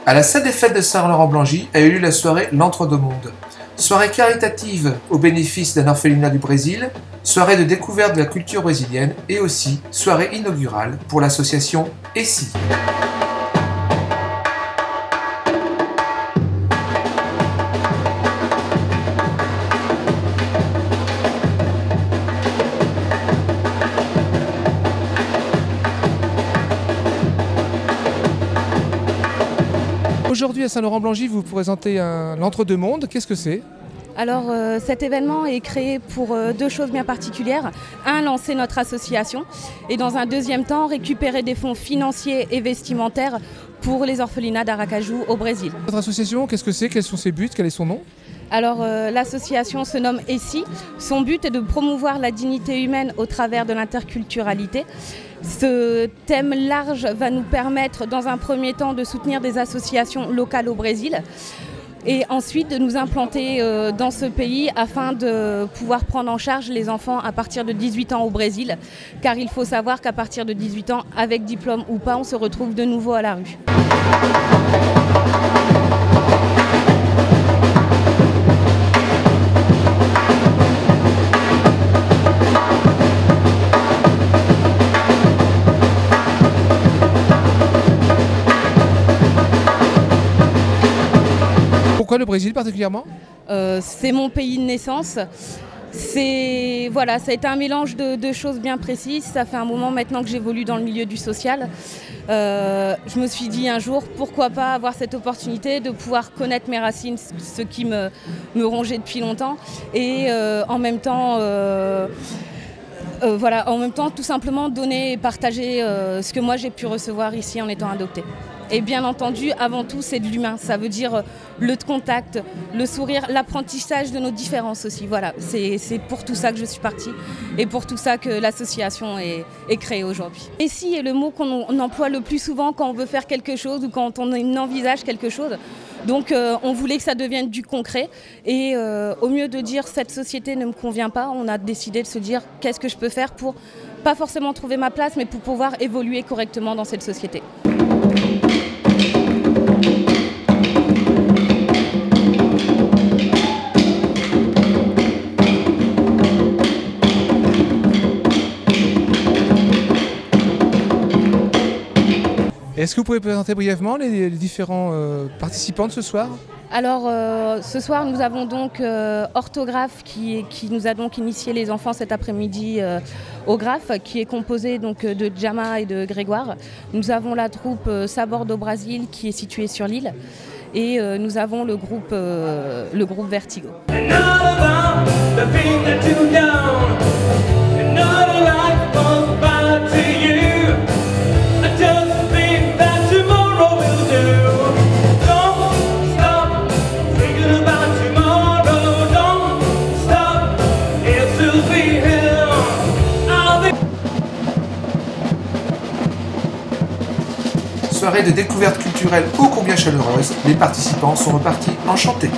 À la salle des fêtes de Saint-Laurent-Blangy a eu lieu la soirée L'Entre-deux-Mondes. Soirée caritative au bénéfice d'un orphelinat du Brésil, soirée de découverte de la culture brésilienne et aussi soirée inaugurale pour l'association ESSI. Aujourd'hui à Saint-Laurent-Blangy, vous présentez l'Entre-deux-Mondes. Qu'est-ce que c'est ? Alors cet événement est créé pour deux choses bien particulières. Un, lancer notre association et dans un deuxième temps, récupérer des fonds financiers et vestimentaires pour les orphelinats d'Aracaju au Brésil. Votre association, qu'est-ce que c'est ? Quels sont ses buts ? Quel est son nom ? Alors l'association se nomme ESSI. Son but est de promouvoir la dignité humaine au travers de l'interculturalité. Ce thème large va nous permettre dans un premier temps de soutenir des associations locales au Brésil et ensuite de nous implanter dans ce pays afin de pouvoir prendre en charge les enfants à partir de 18 ans au Brésil. Car il faut savoir qu'à partir de 18 ans, avec diplôme ou pas, on se retrouve de nouveau à la rue. Pourquoi le Brésil particulièrement ? C'est mon pays de naissance. Ça a été un mélange de choses bien précises. Ça fait un moment maintenant que j'évolue dans le milieu du social. Je me suis dit un jour, pourquoi pas avoir cette opportunité de pouvoir connaître mes racines, ce qui me rongeait depuis longtemps. Et en même temps, tout simplement donner et partager ce que moi j'ai pu recevoir ici en étant adoptée. Et bien entendu, avant tout, c'est de l'humain. Ça veut dire le contact, le sourire, l'apprentissage de nos différences aussi. Voilà, c'est pour tout ça que je suis partie et pour tout ça que l'association est créée aujourd'hui. ESSI est le mot qu'on emploie le plus souvent quand on veut faire quelque chose ou quand on envisage quelque chose. Donc on voulait que ça devienne du concret et au mieux de dire cette société ne me convient pas, on a décidé de se dire qu'est-ce que je peux faire pour pas forcément trouver ma place mais pour pouvoir évoluer correctement dans cette société. Est-ce que vous pouvez présenter brièvement les différents participants de ce soir ? Alors ce soir nous avons donc Orthographe qui nous a donc initié les enfants cet après-midi au graphe, qui est composé donc de Djama et de Grégoire. Nous avons la troupe Sabor do Brasil qui est située sur l'île et nous avons le groupe Vertigo. Soirée de découverte culturelle ô combien chaleureuse, les participants sont repartis enchantés.